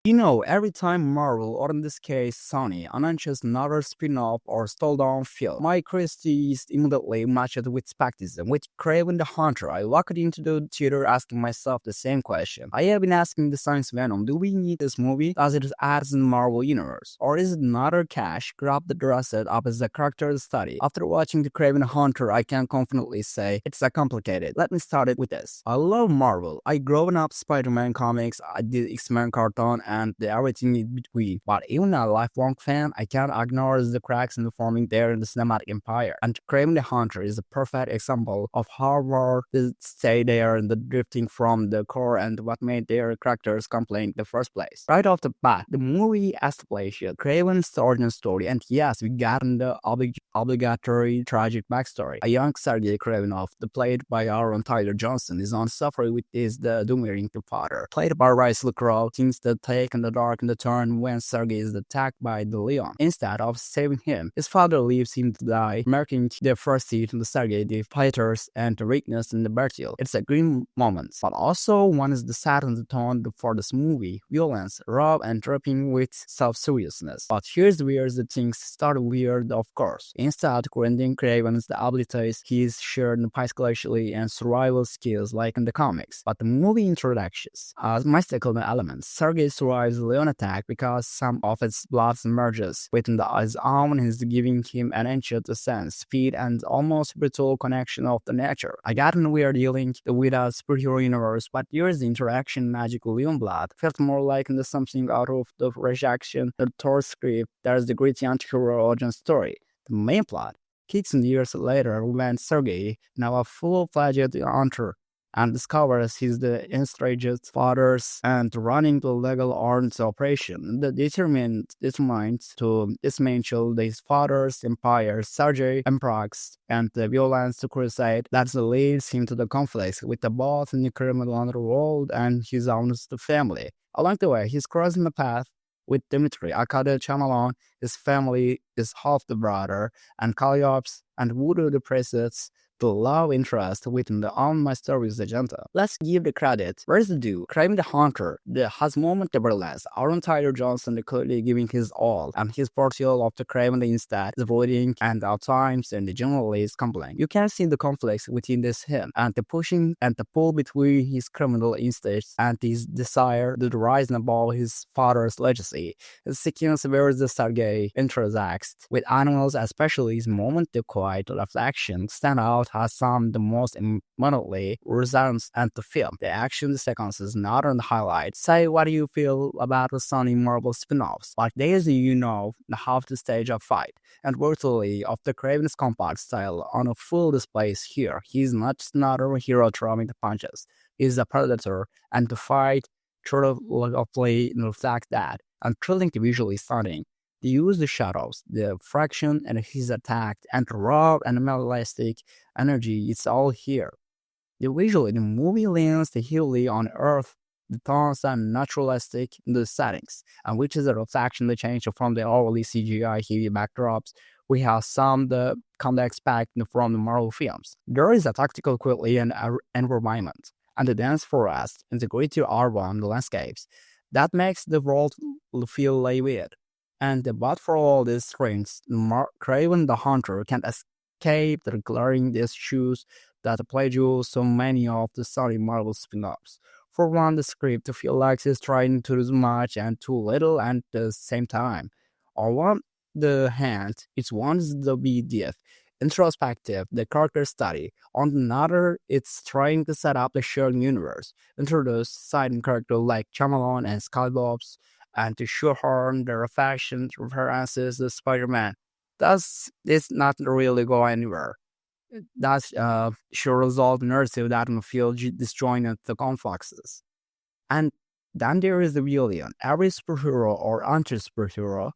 Every time Marvel, or in this case Sony, announces another spin-off or stole-down film, my curiosity is immediately matched with skepticism. With Kraven the Hunter, I walked into the theater asking myself the same question. I have been asking the science Venom, do we need this movie? Does it add in the Marvel universe? Or is it another cash grab that dressed up as a character study? After watching the Kraven the Hunter, I can confidently say it's a complicated. Let me start it with this. I love Marvel. I grew up Spider-Man comics, I did X-Men cartoon, and everything in between. But even a lifelong fan, I can't ignore the cracks in the forming there in the cinematic empire. And Kraven the Hunter is a perfect example of how far they stay there and the drifting from the core and what made their characters complain in the first place. Right off the bat, the movie established Kraven's origin story, and yes, we got in the obligatory tragic backstory. A young Sergei Kravenov, played by Aaron Tyler Johnson, is on suffering with his doom-wearing father, played by Russell Crowe, thinks the take in the dark in the turn when Sergei is attacked by the Leon. Instead of saving him, his father leaves him to die, marking the first seat in the Sergei, the fighters, and the weakness in the battle. It's a grim moment, but also one is the set in the tone for this movie: violence, raw and dripping with self-seriousness. But here's where the things start weird, of course. Instead, granting Kraven's the abilities he's shared particularly and survival skills like in the comics. But the movie introduces as mystical elements. Sergei survives the Leon attack because some of its blood merges within his arm and is giving him an ancient sense, speed, and almost spiritual connection of the nature. I got in weird dealing with a superhero universe, but here's the interaction magical Leon blood felt more like something out of the rejection, the Thor script. There's the gritty anti-hero origin story. The main plot kicks in years later when Sergei, now a full-fledged hunter, and discovers he's the estranged fathers and running the legal arms operation. The determined to dismantle his father's empire, Sergei embarks and the violence to crusade that leads him to the conflicts with the boss in the criminal underworld and his own family. Along the way, he's crossing the path with Dimitri, Akada Chamalon. His family is half the brother, and Calliops and Voodoo the priestess, the love interest within the own mysterious agenda. Let's give the credit where's the due. Kraven the Hunter has moment nevertheless. Aaron Tyler Johnson clearly giving his all, and his portrayal of the Kraven instead is avoiding and at times and generally is complaining. You can see the conflicts within this him and the pushing and the pull between his criminal instincts and his desire to rise above his father's legacy. The sequence where the Sergei intersects with animals, especially his moment of quiet reflection, stand out has some of the most emotionally resonance and the film. The action sequences not on the highlights. Say what you feel about the Sony Marvel spin-offs. Like there's half the stage of fight and virtually of the Kraven's compact style on a full display here. He's not just another hero throwing the punches. He's a predator and the fight truly reflects that and thrilling visually stunning. They use the shadows, the fraction, and his attack, and the raw and animalistic energy. It's all here. Visually, the movie leans heavily on Earth, the tones and naturalistic in the settings, and which is a reflection the change from the overly CGI heavy backdrops we have some the come to expect from the Marvel films. There is a tactical quality and environment, and the dense forest and the gritty urban landscapes that makes the world feel vivid. And but for all these strengths, Kraven the Hunter can't escape the glaring issues that plague so many of the Sony Marvel spin-offs. For one, the script feels like it's trying to do much and too little at the same time. On one the hand, it wants to be deep, introspective, the character study. On another, it's trying to set up the shared universe, introduce side characters like Chamalon and Skybops, and to shoehorn the fashion references to Spider-Man. Thus, it's not really go anywhere. That's sure result narrative that can feel disjointed the complexes. And then there is the villain. Every superhero or anti-superhero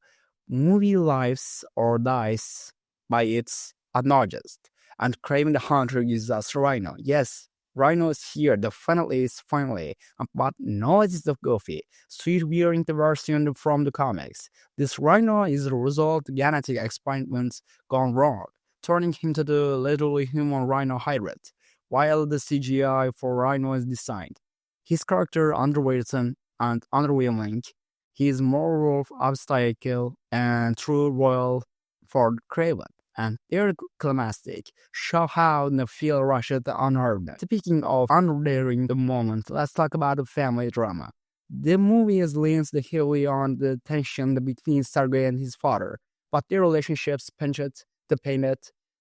movie lives or dies by its antagonist. And Kraven the Hunter uses us Rhino. Yes, Rhino is here, definitely is finally, but no, it's the goofy, sweet weird version from the comics. This Rhino is the result of genetic experiments gone wrong, turning him to the literally human Rhino hybrid, while the CGI for Rhino is designed. His character underwritten and underwhelming, He is more of obstacle and true royal for Craven. And their climactic show how the feel rushes unheard. Speaking of undaring the moment, let's talk about the family drama. The movie leans heavily on the tension between Sergei and his father, but their relationships painted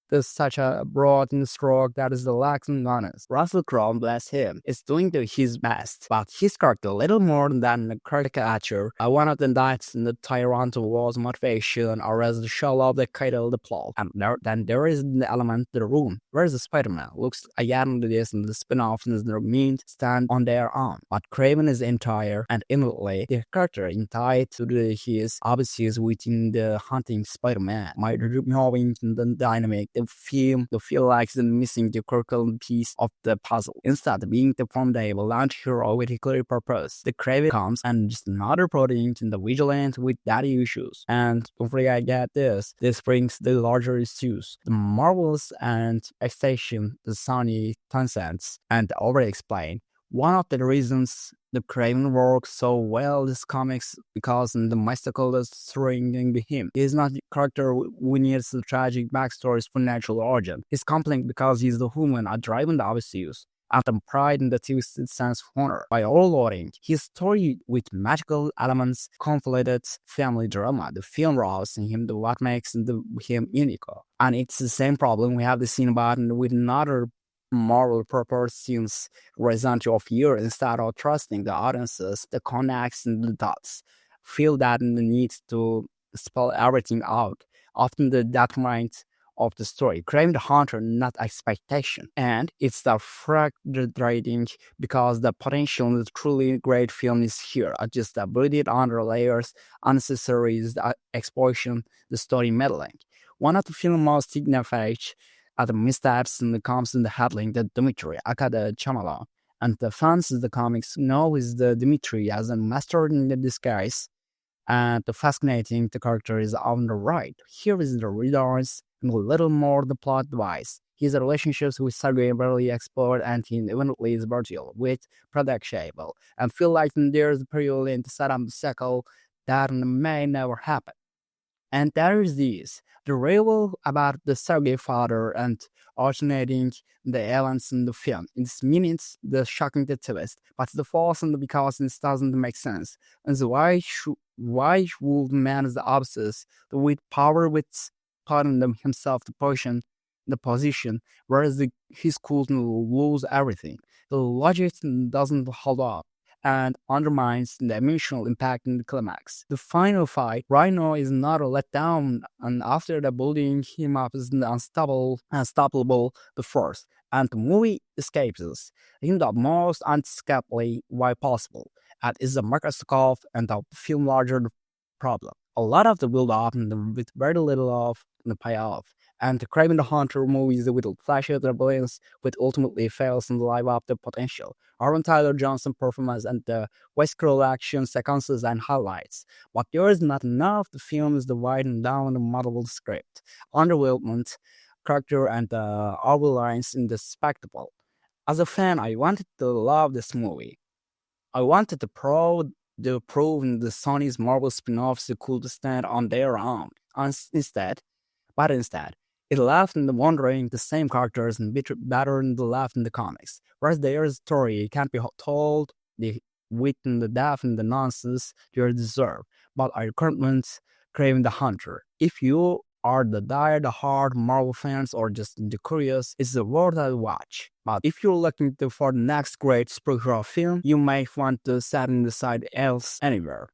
there's such a broad stroke that is the lax and honest. Russell Crowe, bless him, is doing his best, but he's got a little more than a caricature. One of the nights in the tyrant was motivation, or as the show of the title, the plot. And then there is the element, the room, where the Spider-Man looks again this and the spin-offs and the meant stand on their own. But Kraven is entire and immediately the character in tied to his obsessions within the hunting Spider-Man. My removing the dynamic the feel like the missing the critical piece of the puzzle. Instead, being the formidable launch hero with a clear purpose, the Kraven comes and just another protein in the vigilant with daddy issues. And don't forget this brings the larger issues. The Marvels and Extension, the Sony Tencents, and already explained. One of the reasons the Kraven works so well is comics because the mystical is surrounding him. He is not a character who needs the tragic backstories for natural origin. He's compelling because he's the human are driving the obvious and the pride in the twisted sense of honor. By overloading his story with magical elements, conflicted family drama, the film roused in him what makes him unique. And it's the same problem we have the scene about with another moral purpose since recent of years instead of trusting the audiences, the connects and the dots. Feel that the need to spell everything out. Often the detriment of the story. Kraven the Hunter, not expectation. And it's the frustrating because the potential in the truly great film is here. Just the buried under layers, unnecessary explosion, the story meddling. One of the film's most significant at the missteps and the comes in the headline that Dmitry Akada Chamala and the fans of the comics know is the Dmitry as a master in the disguise and the fascinating the character is on the right. Here is the readers and a little more the plot device. His relationships with Sergei barely explored and he eventually is virtual with predictable and feel like there's a period in the setup cycle that may never happen. And there is the reveal about the Sergei father and alternating the events in the film. It's minutes the shocking the twist, but the false and because it doesn't make sense. And so why would man the obsess with power with putting himself to the position, whereas his could lose everything. The logic doesn't hold up and undermines the emotional impact in the climax. The final fight, Rhino is not a letdown, and after the building him up is unstoppable the force, and the movie escapes us in the most unescapably way possible. And is the microscope and the film larger problem. A lot of the build up and with very little of the payoff. And the Kraven the Hunter movies with flashes of brilliance, which ultimately fails in live up the potential. Aaron Tyler Johnson performance and the Westcroll action sequences and highlights. But there is not enough. The film is divided down the multiple script, underdevelopment, character, and the outlines in the spectacle. As a fan, I wanted to love this movie. I wanted to prove the Sony's Marvel spin-offs could stand on their own. Instead, it left in the wondering the same characters and better than the left in the comics. Whereas their story can't be told the wit and the depth and the nonsense they deserve. But I recommend Kraven the Hunter. If you are the die-hard Marvel fans or just the curious, it's the worth a watch. But if you're looking for the next great superhero film, you may want to set it aside elsewhere.